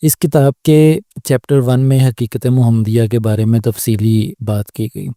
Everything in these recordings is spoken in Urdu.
اس کتاب کے چیپٹر 1 میں حقیقت محمدیہ کے بارے میں تفصیلی بات کی گئی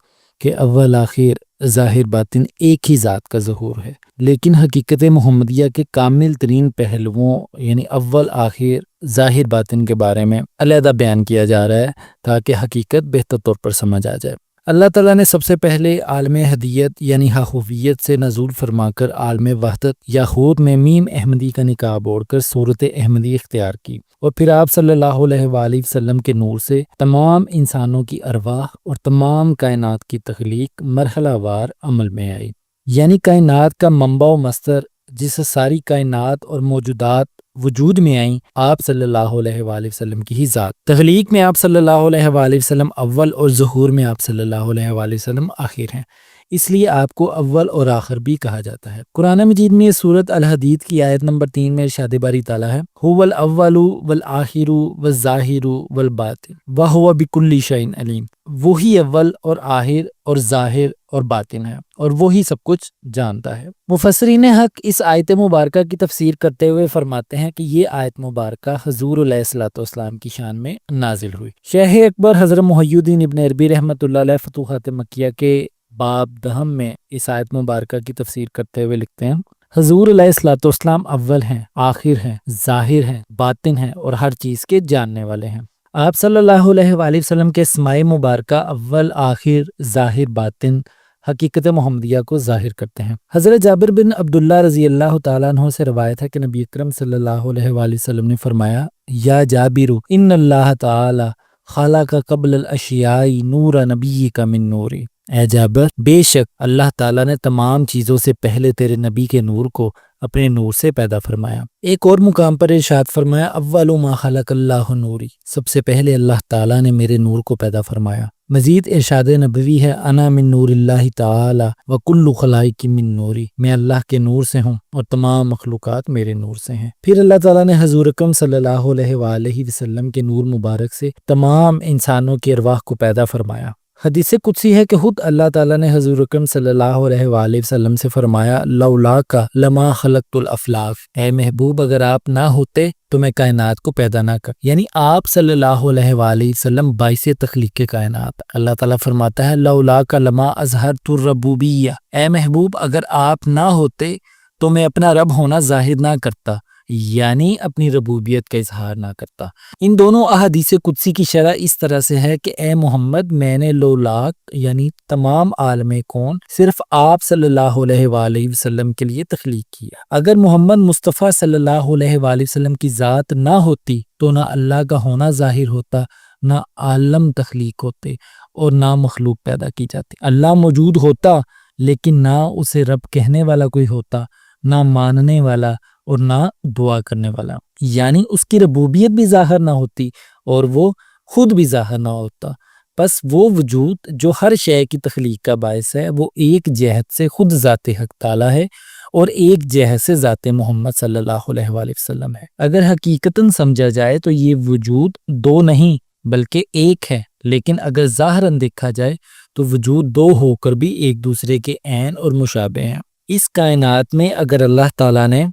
کہ اول آخر ظاہر باطن ایک ہی ذات کا ظہور ہے، لیکن حقیقت محمدیہ کے کامل ترین پہلوؤں یعنی اول آخر ظاہر باطن کے بارے میں علیحدہ بیان کیا جا رہا ہے تاکہ حقیقت بہتر طور پر سمجھ آ جائے۔ اللہ تعالیٰ نے سب سے پہلے عالم احدیت یعنی حاہویت سے نزول فرما کر عالم وحدت یا خود میں میم احمدی کا نقاب اوڑھ کر صورت احمدی اختیار کی، اور پھر آپ صلی اللہ علیہ وآلہ وسلم کے نور سے تمام انسانوں کی ارواح اور تمام کائنات کی تخلیق مرحلہ وار عمل میں آئی، یعنی کائنات کا منبع و مصدر جس سے ساری کائنات اور موجودات وجود میں آئیں آپ صلی اللہ علیہ وآلہ وسلم کی ہی ذات۔ تخلیق میں آپ صلی اللہ علیہ وآلہ وسلم اول اور ظہور میں آپ صلی اللہ علیہ وآلہ وسلم آخر ہیں، اس لیے آپ کو اول اور آخر بھی کہا جاتا ہے۔ قرآن مجید میں سورۃ الحدید کی آیت نمبر 3 میں ارشاد باری تعالیٰ ہے هو الاول والآخر والظاہر والباطن وهو بكل شیء علیم، وہی اول اور آخر اور ظاہر اور باطن ہے اور وہی سب کچھ جانتا ہے۔ مفسرین حق اس آیت مبارکہ کی تفسیر کرتے ہوئے فرماتے ہیں کہ یہ آیت مبارکہ حضور علیہ الصلوۃ والسلام کی شان میں نازل ہوئی۔ شیخ اکبر حضرت محی الدین ابن عربی رحمۃ اللہ علیہ فتوحات مکیہ کے باب دہم میں اس آیت مبارکہ کی تفسیر کرتے ہوئے لکھتے ہیں حضور علیہ الصلوۃ والسلام اول ہیں، آخر ہیں، ظاہر ہیں، باطن ہیں اور ہر چیز کے جاننے والے ہیں۔ آپ صلی اللہ علیہ وآلہ وسلم کے اسماء مبارکہ اول، آخر، ظاہر، باطن حقیقت محمدیہ کو ظاہر کرتے ہیں۔ حضرت جابر بن عبداللہ رضی اللہ تعالیٰ عنہ سے روایت ہے کہ نبی اکرم صلی اللہ علیہ وآلہ وسلم نے فرمایا یا جابر ان اللہ تعالی خلق قبل الاشیاء نور نبیک من نوری، اے جابر بے شک اللہ تعالیٰ نے تمام چیزوں سے پہلے تیرے نبی کے نور کو اپنے نور سے پیدا فرمایا۔ ایک اور مقام پر ارشاد فرمایا اول ما خلق اللہ نوری، سب سے پہلے اللہ تعالیٰ نے میرے نور کو پیدا فرمایا۔ مزید ارشاد نبوی ہے انا من نور اللہ تعالی وکل خلائق من نوری، میں اللہ کے نور سے ہوں اور تمام مخلوقات میرے نور سے ہیں۔ پھر اللہ تعالیٰ نے حضور اکرم صلی اللہ علیہ وآلہ وسلم کے نور مبارک سے تمام انسانوں کی ارواح کو پیدا فرمایا۔ حدیث قدسی ہے کہ خود اللہ تعالیٰ نے حضور اکرم صلی اللہ علیہ وآلہ وسلم سے فرمایا لولاک لما خلقت الافلاک، اے محبوب اگر آپ نہ ہوتے تو میں کائنات کو پیدا نہ کر، یعنی آپ صلی اللہ علیہ وآلہ وسلم باعث تخلیق کائنات۔ اللہ تعالیٰ فرماتا ہے لولاک لما اظہرت الربوبیہ، اے محبوب اگر آپ نہ ہوتے تو میں اپنا رب ہونا ظاہر نہ کرتا، یعنی اپنی ربوبیت کا اظہار نہ کرتا۔ ان دونوں احادیث قدسی کی شرح اس طرح سے ہے کہ اے محمد میں نے لولاک یعنی تمام عالم کون صرف آپ صلی اللہ علیہ وآلہ وسلم کے لیے تخلیق کیا۔ اگر محمد مصطفیٰ صلی اللہ علیہ وآلہ وسلم کی ذات نہ ہوتی تو نہ اللہ کا ہونا ظاہر ہوتا، نہ عالم تخلیق ہوتے اور نہ مخلوق پیدا کی جاتی۔ اللہ موجود ہوتا لیکن نہ اسے رب کہنے والا کوئی ہوتا، نہ ماننے والا اور نہ دعا کرنے والا، یعنی اس کی ربوبیت بھی ظاہر نہ ہوتی اور وہ خود بھی ظاہر نہ ہوتا۔ بس وہ وجود جو ہر شے کی تخلیق کا باعث ہے وہ ایک جہت سے خود ذات حق تعالیٰ ہے اور ایک جہت سے ذات محمد صلی اللہ علیہ وآلہ وسلم ہے۔ اگر حقیقتاً سمجھا جائے تو یہ وجود دو نہیں بلکہ ایک ہے، لیکن اگر ظاہراً دیکھا جائے تو وجود دو ہو کر بھی ایک دوسرے کے عین اور مشابہ ہیں۔ اس کائنات میں اگر اللہ تعالیٰ نے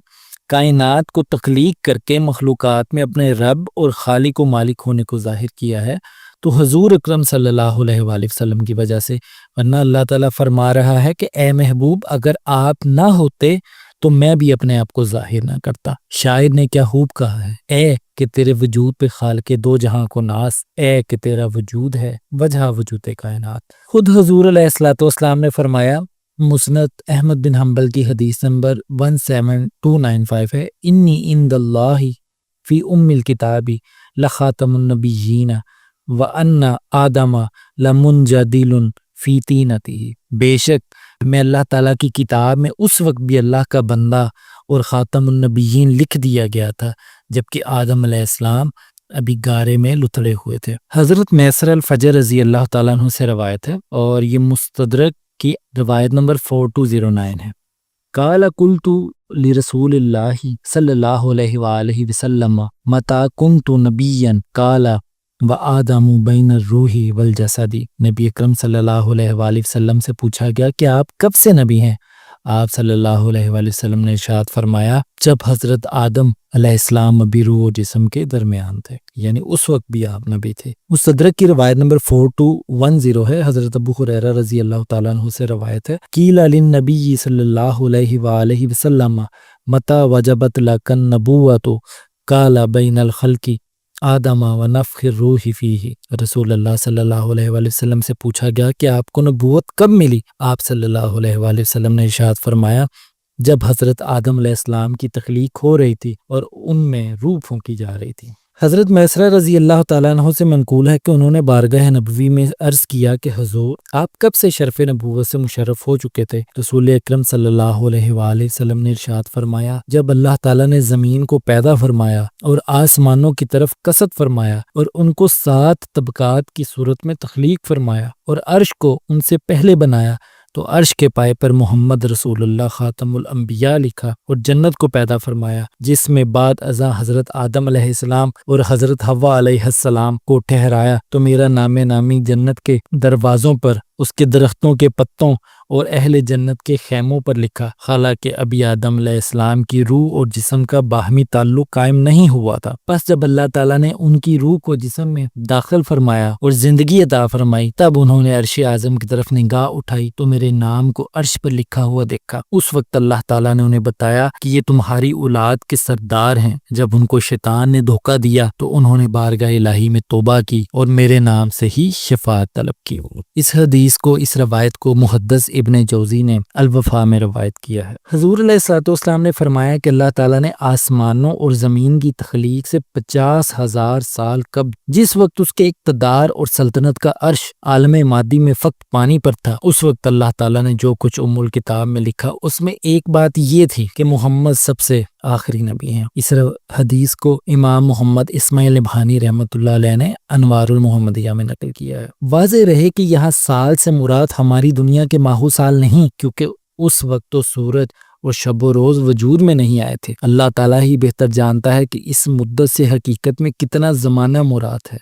کائنات کو تخلیق کر کے مخلوقات میں اپنے رب اور خالق و مالک ہونے کو ظاہر کیا ہے تو حضور اکرم صلی اللہ علیہ وآلہ وسلم کی وجہ سے، ورنہ اللہ تعالیٰ فرما رہا ہے کہ اے محبوب اگر آپ نہ ہوتے تو میں بھی اپنے آپ کو ظاہر نہ کرتا۔ شاعر نے کیا خوب کہا ہے اے کہ تیرے وجود پہ خالق دو جہاں کو ناس، اے کہ تیرا وجود ہے وجہ وجود کائنات۔ خود حضور علیہ الصلوۃ والسلام نے فرمایا، مسند احمد بن حنبل کی حدیث نمبر 17295 ہے انی عند اللہ فی ام الکتاب لخاتم النبیین وان آدم لمنجدل فی طینتہ، بے شک میں اللہ تعالیٰ کی کتاب میں اس وقت بھی اللہ کا بندہ اور خاتم النبیین لکھ دیا گیا تھا جبکہ آدم علیہ السلام ابھی گارے میں لتڑے ہوئے تھے۔ حضرت میسر الفجر رضی اللہ تعالیٰ عنہ سے روایت ہے اور یہ مستدرک کی روایت نمبر 4209 ہے۔ قال قلت لرسول اللہ صلی اللہ علیہ وآلہ وسلم متی کنت نبیا قال وآدم بین الروح والجسد، نبی اکرم صلی اللہ علیہ وآلہ وسلم سے پوچھا گیا کہ آپ کب سے نبی ہیں؟ آپ صلی اللہ علیہ وآلہ وسلم نے ارشاد فرمایا جب حضرت آدم علیہ السلام ابھی روح و جسم کے درمیان تھے، یعنی اس وقت بھی آپ نبی تھے۔ مستدرک کی روایت نمبر 4210 ہے، حضرت ابو ہریرہ رضی اللہ تعالیٰ عنہ سے روایت ہے، قیل للنبی صلی اللہ علیہ وآلہ وسلم متی وجبت لک النبوۃ قال بین الخلق آدم و نفخ الروح فیہ۔ رسول اللہ صلی اللہ علیہ وآلہ وسلم سے پوچھا گیا کہ آپ کو نبوت کب ملی؟ آپ صلی اللہ علیہ وآلہ وسلم نے ارشاد فرمایا جب حضرت آدم علیہ السلام کی تخلیق ہو رہی تھی اور ان میں روح پھونکی جا رہی تھی۔ حضرت میسرہ رضی اللہ تعالیٰ عنہ سے منقول ہے کہ انہوں نے بارگاہ نبوی میں عرض کیا کہ حضور آپ کب سے شرف نبوت سے مشرف ہو چکے تھے؟ رسول اکرم صلی اللہ علیہ وآلہ وسلم نے ارشاد فرمایا جب اللہ تعالیٰ نے زمین کو پیدا فرمایا اور آسمانوں کی طرف قصد فرمایا اور ان کو 7 طبقات کی صورت میں تخلیق فرمایا اور عرش کو ان سے پہلے بنایا تو عرش کے پائے پر محمد رسول اللہ خاتم الانبیاء لکھا اور جنت کو پیدا فرمایا جس میں بعد ازاں حضرت آدم علیہ السلام اور حضرت حوا علیہ السلام کو ٹھہرایا تو میرا نام نامی جنت کے دروازوں پر اس کے درختوں کے پتوں اور اہل جنت کے خیموں پر لکھا، حالانکہ ابھی آدم علیہ السلام کی روح اور جسم کا باہمی تعلق قائم نہیں ہوا تھا۔ پس جب اللہ تعالیٰ نے ان کی روح کو جسم میں داخل فرمایا اور زندگی عطا فرمائی تب انہوں نے عرش اعظم کی طرف نگاہ اٹھائی تو میرے نام کو عرش پر لکھا ہوا دیکھا۔ اس وقت اللہ تعالیٰ نے انہیں بتایا کہ یہ تمہاری اولاد کے سردار ہیں۔ جب ان کو شیطان نے دھوکہ دیا تو انہوں نے بارگاہ الہی میں توبہ کی اور میرے نام سے ہی شفاعت طلب کی۔ اس حدیث کو، اس روایت کو محدث ابن جوزی نے الوفا میں روایت کیا ہے۔ حضور علیہ الصلوۃ والسلام نے فرمایا کہ اللہ تعالیٰ نے آسمانوں اور زمین کی تخلیق سے 50,000 سال قبل جس وقت اس کے اقتدار اور سلطنت کا عرش عالم مادی میں فقط پانی پر تھا، اس وقت اللہ تعالیٰ نے جو کچھ ام الکتاب میں لکھا اس میں ایک بات یہ تھی کہ محمد سب سے آخری نبی ہیں۔ اس حدیث کو امام محمد اسماعیل نبہانی رحمۃ اللہ علیہ نے انوار المحمدیہ میں نقل کیا ہے۔ واضح رہے کہ یہاں سال سے مراد ہماری دنیا کے ماہو سال نہیں، کیونکہ اس وقت تو سورج اور شب و روز وجود میں نہیں آئے تھے۔ اللہ تعالیٰ ہی بہتر جانتا ہے کہ اس مدت سے حقیقت میں کتنا زمانہ مراد ہے۔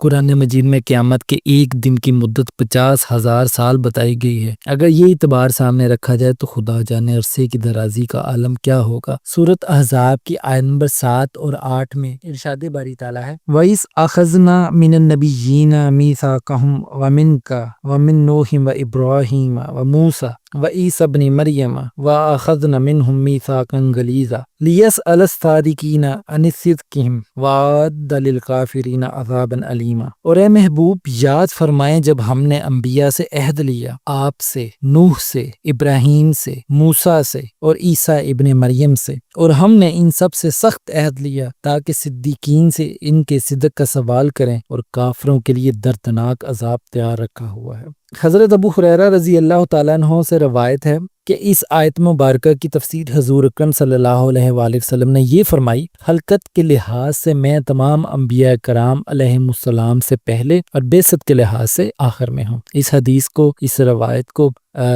قرآن مجید میں قیامت کے ایک دن کی مدت 50,000 سال بتائی گئی ہے۔ اگر یہ اعتبار سامنے رکھا جائے تو خدا جانے عرصے کی درازی کا عالم کیا ہوگا۔ سورۃ احزاب کی آیت نمبر 7 اور 8 میں ارشاد باری تعالیٰ ہے وَإِذْ أَخَذْنَا مِنَ النَّبِيِّينَ مِيثَاقَهُمْ وَمِنْكَ وَمِن نُوحٍ وَإِبْرَاهِيمَ وَمُوسَىٰ وَعِيسَىٰ ابْنِ مَرْيَمَ وَأَخَذْنَا مِنْهُم مِيثَاقًا غَلِيظًا لِيَسْأَلَ الصَّادِقِينَ عَنِ صِدْقِهِمْ وَأَعَدَّ لِلْكَافِرِينَ عَذَابًا أَلِيمًا۔ اور اے محبوب یاد فرمائیں جب ہم نے انبیاء سے عہد لیا، آپ سے، نوح سے، ابراہیم سے، موسیٰ سے اور عیسیٰ ابن مریم سے، اور ہم نے ان سب سے سخت عہد لیا تاکہ صدیقین سے ان کے صدق کا سوال کریں، اور کافروں کے لیے دردناک عذاب تیار رکھا ہوا ہے۔ حضرت ابو ہریرہ رضی اللہ تعالیٰ عنہ سے روایت ہے کہ اس آیت مبارکہ کی تفسیر حضور اکرم صلی اللہ علیہ وآلہ وسلم نے یہ فرمائی، خلقت کے لحاظ سے میں تمام انبیاء کرام علیہم السلام سے پہلے اور بعثت کے لحاظ سے آخر میں ہوں۔ اس حدیث کو، اس روایت کو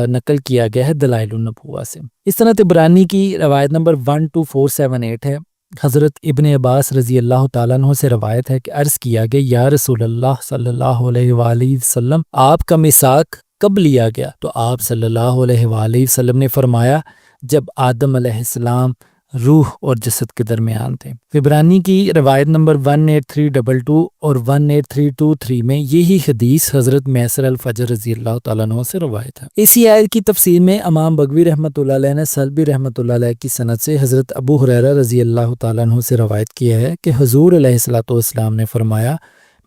نقل کیا گیا ہے دلائل النبوہ سے۔ اس طرح طبرانی کی روایت نمبر 12478 ہے۔ حضرت ابن عباس رضی اللہ تعالیٰ عنہ سے روایت ہے کہ عرض کیا گیا یا رسول اللہ صلی اللہ علیہ وآلہ وسلم آپ کا میثاق کب لیا گیا؟ تو آپ صلی اللہ علیہ وآلہ وسلم نے فرمایا جب آدم علیہ السلام روح اور جسد کے درمیان تھے۔ طبرانی کی روایت نمبر 18322 اور 18323 میں یہی حدیث حضرت میسر الفجر رضی اللہ تعالیٰ عنہ سے روایت ہے۔ اسی آیت کی تفسیر میں امام بغوی رحمۃ اللہ علیہ نے سلبی رحمۃ اللہ علیہ کی سند سے حضرت ابو ہریرہ رضی اللہ تعالیٰ عنہ سے روایت کیا ہے کہ حضور علیہ الصلوۃ والسلام نے فرمایا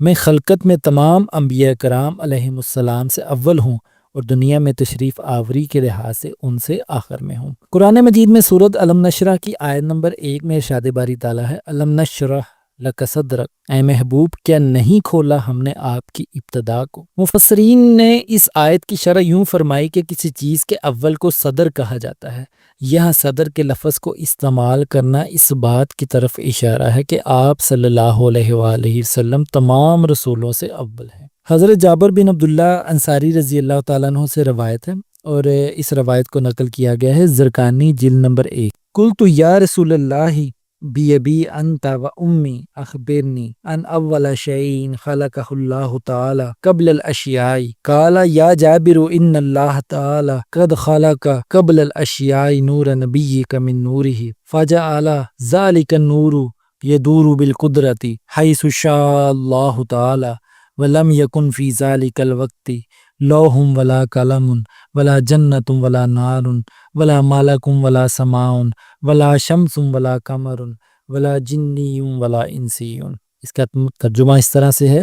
میں خلقت میں تمام انبیاء کرام علیہم السلام سے اول ہوں اور دنیا میں تشریف آوری کے لحاظ سے ان سے آخر میں ہوں۔ قرآن مجید میں سورۃ الم نشرح کی آیت نمبر 1 میں ارشاد باری تعالیٰ ہے الم نشرح لک صدرک، اے محبوب کیا نہیں کھولا ہم نے آپ کی ابتدا کو۔ مفسرین نے اس آیت کی شرح یوں فرمائی کہ کسی چیز کے اول کو صدر کہا جاتا ہے۔ یہاں صدر کے لفظ کو استعمال کرنا اس بات کی طرف اشارہ ہے کہ آپ صلی اللہ علیہ وآلہ وسلم تمام رسولوں سے اول ہیں۔ حضرت جابر بن عبداللہ انصاری رضی اللہ تعالیٰ عنہ سے روایت ہے اور اس روایت کو نقل کیا گیا ہے زرقانی جلد نمبر 1۔ قلت یا رسول اللہ بیبی انت و امی اخبرنی ان اول شیء خلقہ اللہ تعالی قبل الاشیاء قال یا جابر ان اللہ تعالی قد خلق قبل الاشیاء نور نبیک من نورہ فجعل ذلك النور يدور بالقدرة حيث شاء الله تعالى ولم يكن في ذلك الوقت لوح ولا قلم ولا جنة ولا نار ولا ملك ولا سماء ولا شمس ولا قمر ولا جنی ولا انسی۔ اس کا ترجمہ اس طرح سے ہے،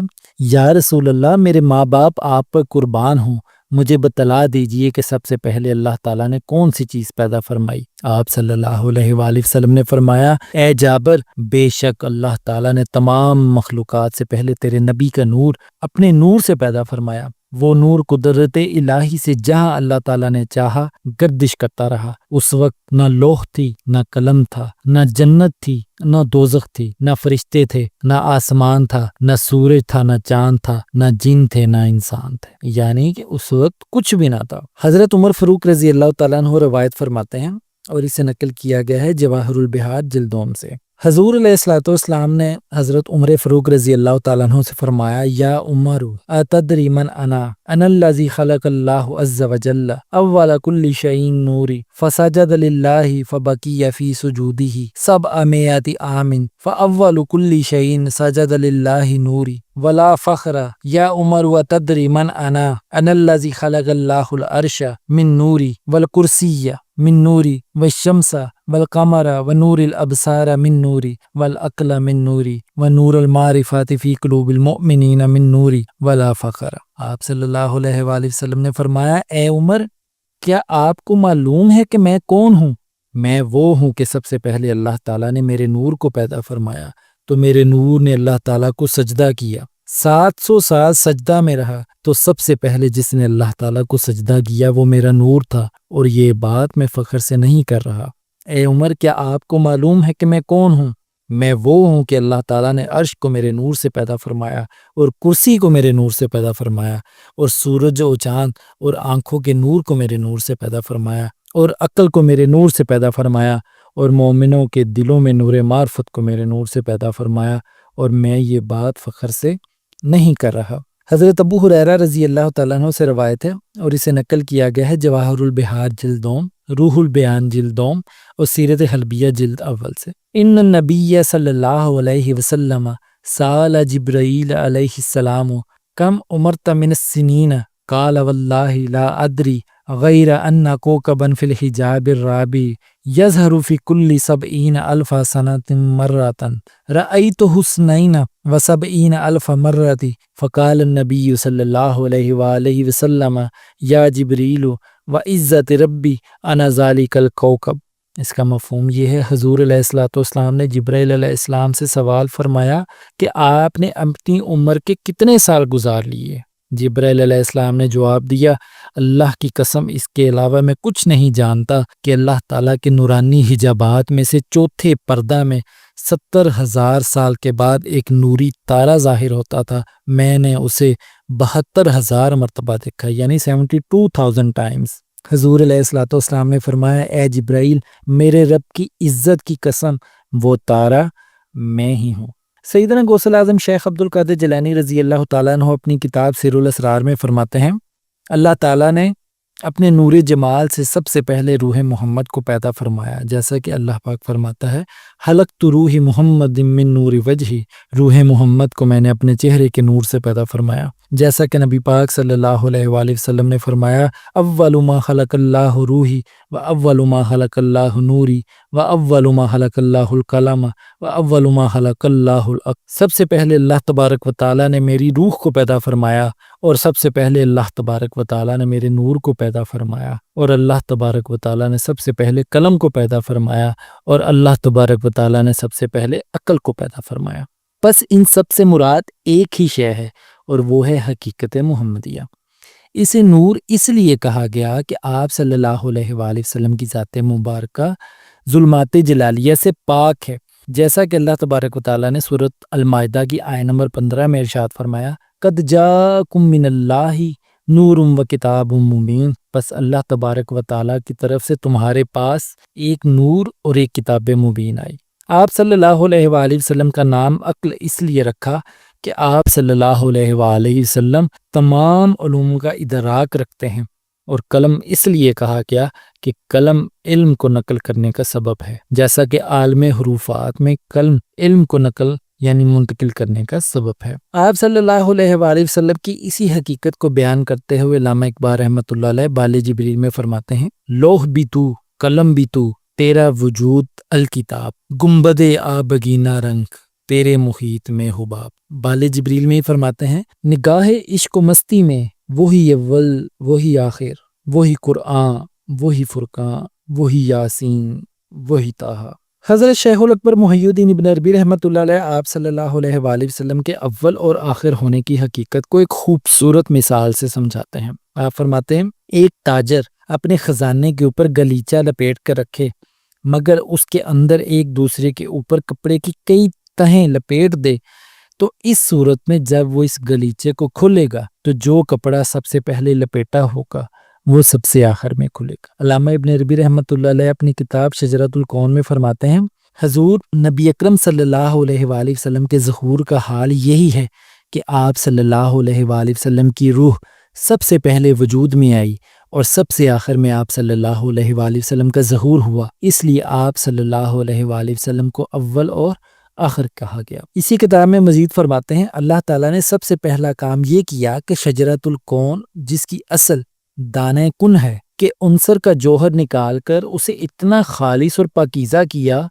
یا رسول اللہ میرے ماں باپ آپ پر قربان ہوں، مجھے بتلا دیجئے کہ سب سے پہلے اللہ تعالیٰ نے کون سی چیز پیدا فرمائی؟ آپ صلی اللہ علیہ وآلہ وسلم نے فرمایا، اے جابر، بے شک اللہ تعالیٰ نے تمام مخلوقات سے پہلے تیرے نبی کا نور اپنے نور سے پیدا فرمایا۔ وہ نور قدرت الہی سے جہاں اللہ تعالیٰ نے چاہا گردش کرتا رہا۔ اس وقت نہ لوح تھی، نہ قلم تھا، نہ جنت تھی، نہ دوزخ تھی، نہ فرشتے تھے، نہ آسمان تھا، نہ سورج تھا، نہ چاند تھا، نہ جن تھے، نہ انسان تھے، یعنی کہ اس وقت کچھ بھی نہ تھا۔ حضرت عمر فاروق رضی اللہ تعالیٰ عنہ روایت فرماتے ہیں، اور اسے نقل کیا گیا ہے جواہر البحار جلدوم سے، حضور علیہ الصلوۃ والسلام نے حضرت عمر فاروق رضی اللہ تعالیٰ عنہ سے فرمایا، یا عمر اتدری من انا الذی خلق اللہ عز وجل اول کل شیء نوری فسجد للہ فبقی فی سجودہ 700 عام فاول کل شیء سجد للہ نوری ولا فخر۔ یا عمر وتدری من انا الذی خلق اللہ العرش من نوری والکرسی من نوری والشمس والقمر ونور الابصار من نوری والعقل من نوری ونور المعرفات فی قلوب المؤمنین من نوری ولا فخر۔ آپ صلی اللہ علیہ وآلہ وسلم نے فرمایا، اے عمر، کیا آپ کو معلوم ہے کہ میں کون ہوں؟ میں وہ ہوں کہ سب سے پہلے اللہ تعالیٰ نے میرے نور کو پیدا فرمایا تو میرے نور نے اللہ تعالیٰ کو سجدہ کیا، 700 سال سجدہ میں رہا، تو سب سے پہلے جس نے اللہ تعالیٰ کو سجدہ کیا وہ میرا نور تھا، اور یہ بات میں فخر سے نہیں کر رہا۔ اے عمر، کیا آپ کو معلوم ہے کہ میں کون ہوں؟ میں وہ ہوں کہ اللہ تعالیٰ نے عرش کو میرے نور سے پیدا فرمایا، اور کرسی کو میرے نور سے پیدا فرمایا، اور سورج و چاند اور آنکھوں کے نور کو میرے نور سے پیدا فرمایا، اور عقل کو میرے نور سے پیدا فرمایا، اور مومنوں کے دلوں میں نور معرفت کو میرے نور سے پیدا فرمایا، اور میں یہ بات فخر سے نہیں کر رہا۔ حضرت ابو ہریرہ رضی اللہ تعالیٰ عنہ سے روایت ہے، اور اسے نقل کیا گیا ہے جواہر البحار جلدوم، روح البیان جلدوم، اور سیرت حلبیہ جلد اول سے۔ ان النبی صلی اللہ علیہ وسلم سأل جبرائیل علیہ السلام کم عمرت من السنین قال واللہ لا ادری غیر ان کوکبا فی الحجاب الرابع یظہر فی کل 70,000 سنۃ مرۃ رأیتہ 72,000 مرۃ فقال النبی صلی اللہ علیہ وآلہ وسلم یا جبریل وعزت ربی انا ذالک الکوکب۔ اس کا مفہوم یہ ہے، حضور علیہ الصلوۃ والسلام نے جبرائیل علیہ السلام سے سوال فرمایا کہ آپ نے اپنی عمر کے کتنے سال گزار لیے؟ جبرائیل علیہ السلام نے جواب دیا، اللہ کی قسم، اس کے علاوہ میں کچھ نہیں جانتا کہ اللہ تعالیٰ کے نورانی حجابات میں سے چوتھے پردہ میں 70,000 سال کے بعد ایک نوری تارہ ظاہر ہوتا تھا، میں نے اسے 72,000 مرتبہ دیکھا، یعنی 72,000 ٹائمز۔ حضور علیہ الصلوۃ والسلام نے فرمایا، اے جبرائیل، میرے رب کی عزت کی قسم، وہ تارہ میں ہی ہوں۔ سیدنا غوث اعظم شیخ عبد القادر جیلانی رضی اللہ تعالیٰ عنہ اپنی کتاب سر الاسرار میں فرماتے ہیں، اللہ تعالیٰ نے اپنے نور جمال سے سب سے پہلے روح محمد کو پیدا فرمایا، جیسا کہ اللہ پاک فرماتا ہے، خلقت روح محمد من نور وجہی، روح محمد کو میں نے اپنے چہرے کے نور سے پیدا فرمایا، جیسا کہ نبی پاک صلی اللہ علیہ وآلہ وسلم نے فرمایا، اول ما خلق اللہ روحی و اول ما خلق اللہ نوری و اول ما خلق اللہ القلم و اول ما خلق اللہ العقل۔ سب سے پہلے اللہ تبارک و تعالیٰ نے میری روح کو پیدا فرمایا، اور سب سے پہلے اللہ تبارک و تعالیٰ نے میرے نور کو پیدا فرمایا، اور اللہ تبارک و تعالیٰ نے سب سے پہلے قلم کو پیدا فرمایا، اور اللہ تبارک و تعالیٰ نے سب سے پہلے عقل کو پیدا فرمایا۔ بس ان سب سے مراد ایک ہی شے ہے، اور وہ ہے حقیقت محمدیہ۔ اسے نور اس لیے کہا گیا کہ آپ صلی اللہ علیہ وآلہ وسلم کی ذات مبارکہ ظلمات جلالیہ سے پاک ہے، جیسا کہ اللہ تبارک و تعالیٰ نے سورۃ المائدہ کی آیت نمبر 15 میں ارشاد فرمایا، قد جاءکم من اللہ نور و کتاب مبین۔ بس اللہ تبارک و تعالیٰ کی طرف سے تمہارے پاس ایک نور اور ایک کتاب مبین آئی۔ آپ صلی اللہ علیہ وآلہ وسلم کا نام عقل اس لیے رکھا کہ آپ صلی اللہ علیہ وآلہ وسلم تمام علوم کا ادراک رکھتے ہیں، اور قلم اس لیے کہا گیا کہ قلم علم کو نقل کرنے کا سبب ہے، جیسا کہ عالم حروفات میں قلم علم کو نقل یعنی منتقل کرنے کا سبب ہے۔ آپ صلی اللہ علیہ وآلہ وسلم کی اسی حقیقت کو بیان کرتے ہوئے علامہ اقبال رحمۃ اللہ علیہ بال جبریل میں فرماتے ہیں، لوح بھی تو، قلم بھی تو، تیرا وجود الکتاب، گنبد آبگینہ رنگ تیرے محیط میں حباب۔ بال جبریل میں ہی فرماتے ہیں، نگاہ عشق و مستی میں وہی اول وہی آخر، وہی قرآن وہی فرقان وہی یاسین وہی طٰہٰ۔ حضرت شیخ الاکبر محی الدین ابن عربی رحمۃ اللہ علیہ آپ صلی اللہ علیہ وآلہ وسلم کے اول اور آخر ہونے کی حقیقت کو ایک خوبصورت مثال سے سمجھاتے ہیں۔ آپ فرماتے ہیں، ایک تاجر اپنے خزانے کے اوپر گلیچہ لپیٹ کر رکھے، مگر اس کے اندر ایک دوسرے کے اوپر کپڑے کی کئی تہیں لپیٹ دے، تو اس صورت میں جب وہ اس گلیچے کو کھولے گا تو جو کپڑا سب سے پہلے لپیٹا ہوگا وہ سب سے آخر میں کھلے گا۔ علامہ ابن عربی رحمۃ اللہ علیہ اپنی کتاب شجرۃ الکون میں فرماتے ہیں، حضور نبی اکرم صلی اللہ علیہ وآلہ وسلم کے ظہور کا حال یہی ہے کہ آپ صلی اللہ علیہ وآلہ وسلم کی روح سب سے پہلے وجود میں آئی اور سب سے آخر میں آپ صلی اللہ علیہ وآلہ وسلم کا ظہور ہوا، اس لیے آپ صلی اللہ علیہ وآلہ وسلم کو اول اور آخر کہا گیا۔ اسی کتاب میں مزید فرماتے ہیں، اللہ تعالیٰ نے سب سے پہلا کام یہ کیا کہ شجرۃ الکون جس کی اصل دانہ کن ہے کہ عنصر کا جوہر نکال کر اسے اتنا خالص اور پاکیزہ کیا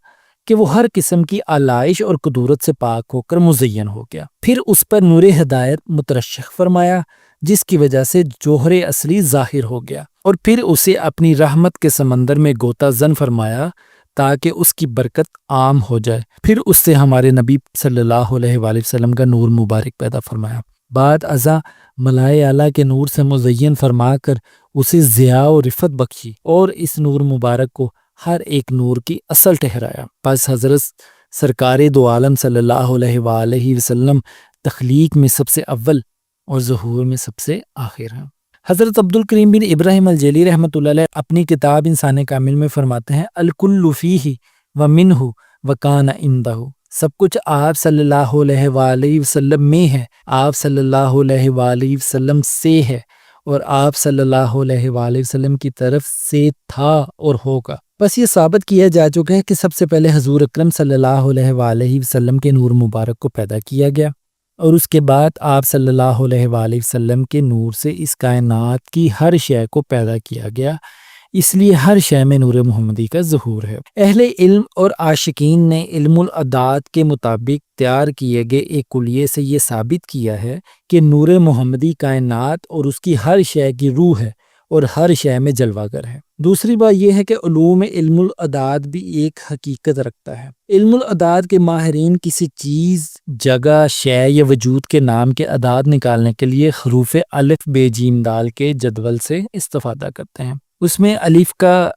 کہ وہ ہر قسم کی آلائش اور قدورت سے پاک ہو کر مزین ہو گیا، پھر اس پر نور ہدایت مترشح فرمایا جس کی وجہ سے جوہر اصلی ظاہر ہو گیا، اور پھر اسے اپنی رحمت کے سمندر میں غوطہ زن فرمایا تاکہ اس کی برکت عام ہو جائے، پھر اس سے ہمارے نبی صلی اللہ علیہ وآلہ وسلم کا نور مبارک پیدا فرمایا، بعد ازاں ملائے اعلیٰ کے نور سے مزین فرما کر اسے ضیاء و رفت بخشی اور اس نور مبارک کو ہر ایک نور کی اصل ٹھہرایا۔ پس حضرت سرکار دو عالم صلی اللہ علیہ وآلہ وسلم تخلیق میں سب سے اول اور ظہور میں سب سے آخر ہیں۔ حضرت عبد الکریم بن ابراہیم الجیلی رحمۃ اللہ علیہ اپنی کتاب انسان کامل میں فرماتے ہیں، الکل فیہ ومنہ وکان عندہ، سب کچھ آپ صلی اللہ علیہ وآلہ وسلم میں ہے، آپ صلی اللہ علیہ وآلہ وسلم سے ہے، اور آپ صلی اللہ علیہ وآلہ وسلم کی طرف سے تھا اور ہوگا۔ بس یہ ثابت کیا جا چکا ہے کہ سب سے پہلے حضور اکرم صلی اللہ علیہ وآلہ وسلم کے نور مبارک کو پیدا کیا گیا، اور اس کے بعد آپ صلی اللہ علیہ وآلہ وسلم کے نور سے اس کائنات کی ہر شے کو پیدا کیا گیا، اس لیے ہر شے میں نور محمدی کا ظہور ہے۔ اہل علم اور عاشقین نے علم الاعداد کے مطابق تیار کیے گئے ایک کلیے سے یہ ثابت کیا ہے کہ نور محمدی کائنات اور اس کی ہر شے کی روح ہے اور ہر شے میں جلوہ گر ہے۔ دوسری بات یہ ہے کہ علوم علم الاعداد بھی ایک حقیقت رکھتا ہے۔ علم الاعداد کے ماہرین کسی چیز، جگہ، شے یا وجود کے نام کے اعداد نکالنے کے لیے حروف الف بے جیم دال کے جدول سے استفادہ کرتے ہیں۔ اس میں الف کا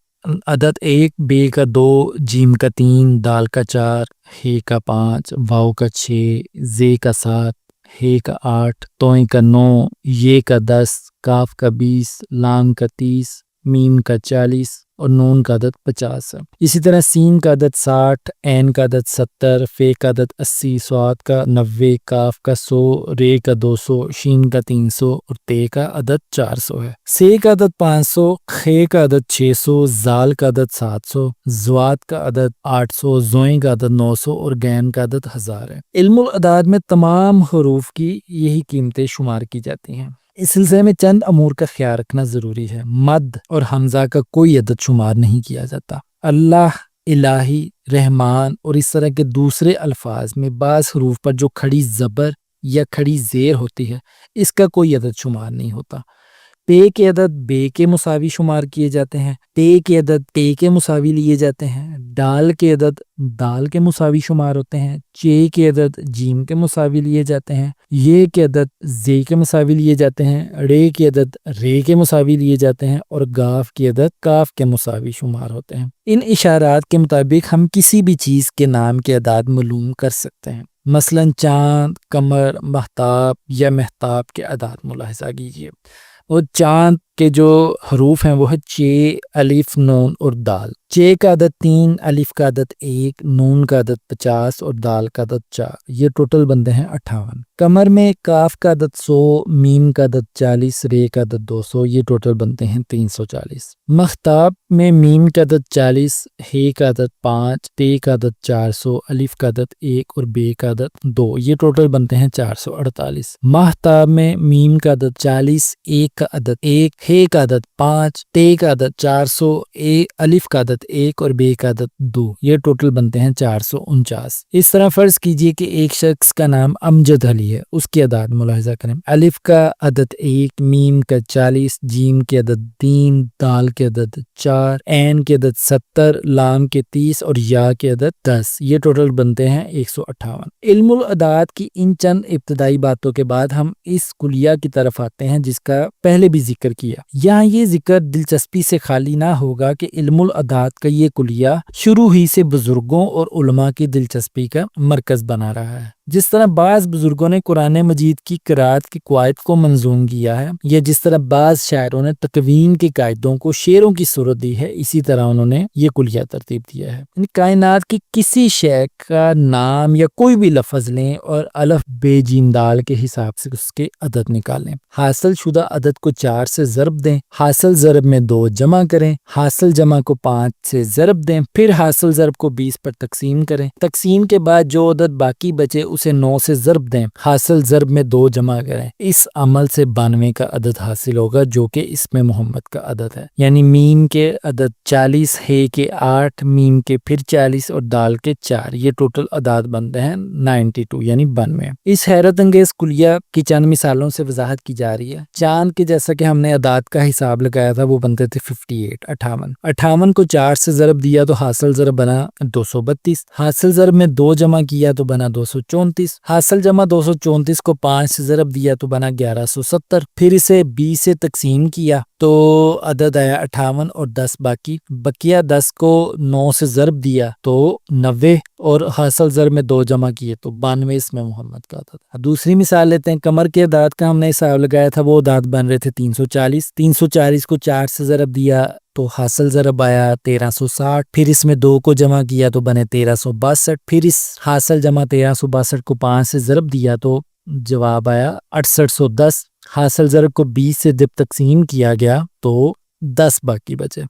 عدد 1، بے کا 2، جیم کا 3، دال کا 4، ہے کا 5، واو کا 6، زے کا 7، ہے کا 8، توئیں کا 9، یہ کا 10، کاف کا 20، لام کا 30، میم کا 40 اور نون کا عدد 50 ہے۔ اسی طرح سین کا عدد 60، عین کا عدد 70، فے کا عدد 80، صاد کا 90، کاف کا 100، رے کا 200، شین کا 300 اور تے کا عدد 400 ہے۔ سے کا عدد 500، خے کا عدد 600، زال کا عدد 700، زواد کا عدد 800، زوئیں کا عدد 900 اور غین کا عدد 1000 ہے۔ علم الاعداد میں تمام حروف کی یہی قیمتیں شمار کی جاتی ہیں۔ اس سلسلے میں چند امور کا خیال رکھنا ضروری ہے۔ مد اور حمزہ کا کوئی عدد شمار نہیں کیا جاتا۔ اللہ، الہی، رحمان اور اس طرح کے دوسرے الفاظ میں بعض حروف پر جو کھڑی زبر یا کھڑی زیر ہوتی ہے اس کا کوئی عدد شمار نہیں ہوتا۔ پے کے عدد بے کے مساوی شمار کیے جاتے ہیں، تے کے عدد تے کے مساوی لیے جاتے ہیں، ڈال کے عدد دال کے مساوی شمار ہوتے ہیں، چے کے عدد جیم کے مساوی لیے جاتے ہیں، یہ کے عدد زے کے مساوی لیے جاتے ہیں، رے کے عدد رے کے مساوی لیے جاتے ہیں اور گاف کے عدد کاف کے مساوی شمار ہوتے ہیں۔ ان اشارات کے مطابق ہم کسی بھی چیز کے نام کے اعداد معلوم کر سکتے ہیں۔ مثلا چاند، قمر، مہتاب یا مہتاب کے اعداد ملاحظہ کیجیے، اور چاند کے جو حروف ہیں وہ ہے چے، الف، نون اور دال۔ چے کا عدد 3، الف کا عدد 1، نون کا عدد 50 اور دال کا عدد 4، یہ ٹوٹل بنتے ہیں 58۔ قمر میں کاف کا عدد 100، میم کا عدد 40، رے کا عدد 200، یہ ٹوٹل بنتے ہیں 340۔ مختاب میں میم کا عدد 40، ہے کا عدد 5، تے کا عدد 400، الف کا عدد 1 اور بے کا عدد 2، یہ ٹوٹل بنتے ہیں 448۔ مہتاب میں میم کا عدد 40، ایک کا عدد 1، ہے کا عدد 5، تے کا عدد 400، الف کا عدد 1 اور بے کا عدد 2، یہ ٹوٹل بنتے ہیں 449۔ اس طرح فرض کیجئے کہ ایک شخص کا نام امجد علی ہے، اس کی اعداد ملاحظہ کریں۔ الف کا عدد 1، میم کا 40، جیم کے عدد 3، دال کے عدد 4، عین کے عدد 70، لام کے 30 اور یا کے عدد 10، یہ ٹوٹل بنتے ہیں 158۔ علم الاعداد کی ان چند ابتدائی باتوں کے بعد ہم اس کلیہ کی طرف آتے ہیں جس کا پہلے بھی ذکر کیا۔ یہاں یہ ذکر دلچسپی سے خالی نہ ہوگا کہ علم الاعداد کا یہ کلیہ شروع ہی سے بزرگوں اور علماء کی دلچسپی کا مرکز بنا رہا ہے۔ جس طرح بعض بزرگوں نے قرآن مجید کی قرات کی قواعد کو منظوم کیا ہے، یا جس طرح بعض شاعروں نے تکوین کی قاعدوں کو شعروں کی صورت دی ہے، اسی طرح انہوں نے یہ کلیہ ترتیب دیا ہے۔ کائنات کی کسی شے کا نام یا کوئی بھی لفظ لیں اور الف بے جیم دال کے حساب سے اس کے عدد نکالیں، حاصل شدہ عدد کو 4 سے ضرب دیں، حاصل ضرب میں 2 جمع کریں، حاصل جمع کو 5 سے ضرب دیں، پھر حاصل ضرب کو 20 پر تقسیم کریں، تقسیم کے بعد جو عدد باقی بچے اسے 9 سے ضرب دیں، حاصل ضرب میں 2 جمع کریں۔ اس عمل سے 92 کا عدد حاصل ہوگا جو کہ اسم محمد کا عدد ہے، یعنی میم کے عدد 40، ہے کے 8، میم کے پھر 40 اور دال کے 4، یہ ٹوٹل اعداد بنتے ہیں 92 یعنی 92۔ اس حیرت انگیز کلیہ کی چند مثالوں سے وضاحت کی جا رہی ہے۔ چاند کے جیسا کہ ہم نے اعداد کا حساب لگایا تھا وہ بنتے تھے 58، 58 کو 4 سے ضرب دیا تو حاصل ضرب بنا 232، حاصل ضرب میں 2 جمع کیا تو بنا 234، حاصل جمع 234 کو 5 سے ضرب دیا تو بنا 1170، پھر اسے 20 سے تقسیم کیا تو عدد آیا 58 اور 10 باقی، بقیہ 10 کو 9 سے ضرب دیا تو 90 اور حاصل ضرب میں 2 جمع کیے تو 92 اس میں محمد کا عدد ہے۔ دوسری مثال لیتے ہیں، قمر کے اعداد کا ہم نے حساب لگایا تھا، وہ اعداد بن رہے تھے 340، 340 کو 4 سے ضرب دیا تو حاصل ضرب آیا 1360، پھر اس میں 2 کو جمع کیا تو بنے 1362، پھر اس حاصل جمع 1362 کو 5 سے ضرب دیا تو جواب آیا 6810، حاصل ضرب کو 20 سے جب تقسیم کیا گیا تو 10 باقی بچے،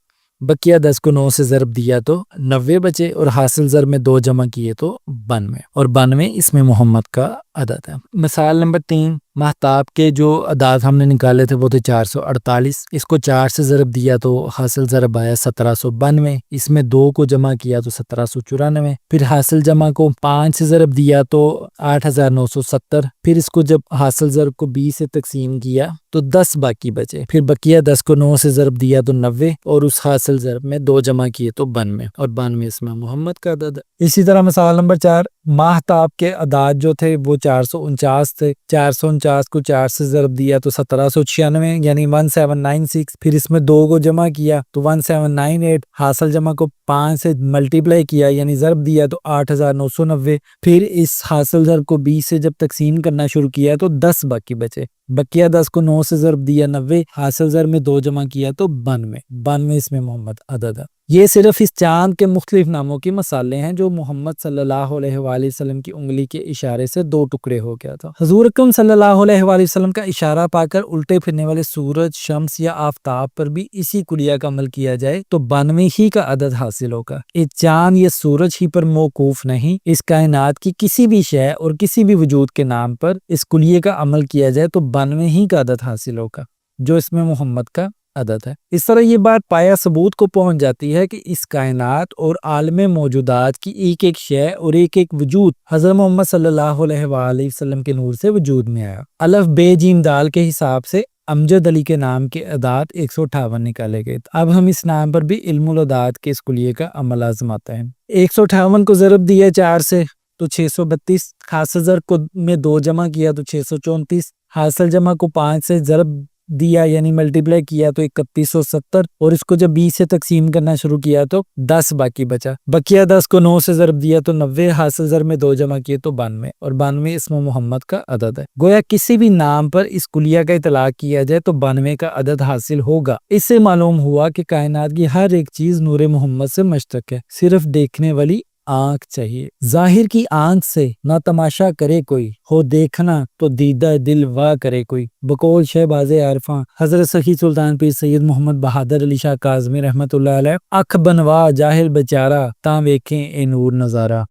بقیہ 10 کو 9 سے ضرب دیا تو 90 بچے اور حاصل ضرب میں 2 جمع کیے تو 92، اور 92 اس میں محمد کا عدد ہے۔ مثال نمبر 3، مہتاب کے جو اعداد ہم نے نکالے تھے وہ تھے 448، اس کو 4 سے ضرب دیا تو حاصل ضرب آیا 1792، اس میں 2 کو جمع کیا تو 1794، پھر حاصل جمع کو 5 سے ضرب دیا تو 8970، پھر اس کو جب حاصل ضرب کو 20 سے تقسیم کیا تو 10 باقی بچے، پھر بقیہ 10 کو 9 سے ضرب دیا تو 90 اور اس حاصل ضرب میں 2 جمع کیے تو 92، اور 92 اس میں محمد کا عدد ہے۔ اسی طرح مثال نمبر 4، مہتاب کے اعداد جو تھے وہ 449 تھے، 449 کو 4 سے ضرب دیا تو 1796 یعنی 1796، پھر اس میں 2 کو جمع کیا تو 1798، حاصل جمع کو 5 سے ملٹیپلائی کیا یعنی ضرب دیا تو 8990، پھر اس حاصل ضرب کو 20 سے جب تقسیم کرنا شروع کیا تو 10 باقی بچے، بقیہ 10 کو 9 سے ضرب دیا 90، حاصل ضرب میں 2 جمع کیا تو 92 اس میں محمد عدد ہے۔ یہ صرف اس چاند کے مختلف ناموں کی مثالیں ہیں جو محمد صلی اللہ علیہ وآلہ وسلم کی انگلی کے اشارے سے 2 ٹکڑے ہو گیا تھا۔ حضور اکرم صلی اللہ علیہ وآلہ وسلم کا اشارہ پا کر الٹے پھرنے والے سورج، شمس یا آفتاب پر بھی اسی کلیہ کا عمل کیا جائے تو 92 ہی کا عدد حاصل ہوگا۔ یہ چاند یا سورج ہی پر موقوف نہیں، اس کائنات کی کسی بھی شے اور کسی بھی وجود کے نام پر اس کلیہ کا عمل کیا جائے تو 92 ہی کا عدد حاصل ہوگا جو اس میں محمد کا عدد ہے۔ اس طرح یہ بات پایا ثبوت کو پہنچ جاتی ہے کہ اس کائنات اور عالم موجودات کی ایک ایک شے اور ایک ایک وجود حضرت محمد صلی اللہ علیہ وآلہ وسلم کے نور سے وجود میں آیا۔ الف بے جیم دال کے حساب سے امجد علی کے نام کے اعداد 158 نکالے گئے۔ اب ہم اس نام پر بھی علم الاعداد کے اس کلیے کا عمل آزماتے ہیں۔ 158 کو ضرب دیا 4 سے تو 632، حاصل ضرب کو میں 2 جمع کیا تو 634، حاصل جمع کو 5 سے ضرب دیا یعنی ملٹیپلائی کیا تو 3170، اور اس کو جب 20 سے تقسیم کرنا شروع کیا تو 10 باقی بچا، بقیہ 10 کو 9 سے ضرب دیا تو 90، حاصل ضرب میں 2 جمع کیے تو 92، اور 92 اسم محمد کا عدد ہے۔ گویا کسی بھی نام پر اس کلیہ کا اطلاق کیا جائے تو 92 کا عدد حاصل ہوگا۔ اس سے معلوم ہوا کہ کائنات کی ہر ایک چیز نور محمد سے مشتق ہے، صرف دیکھنے والی آنکھ چاہیے۔ ظاہر کی آنکھ سے نہ تماشا کرے کوئی، ہو دیکھنا تو دیدہ دل وا کرے کوئی۔ بقول شہباز عارفاں حضرت سخی سلطان پیر سید محمد بہادر علی شاہ کاظمی رحمۃ اللہ علیہ، اکھ بنوا جاہل بچارا تاں ویکھیں اے نور نظارہ۔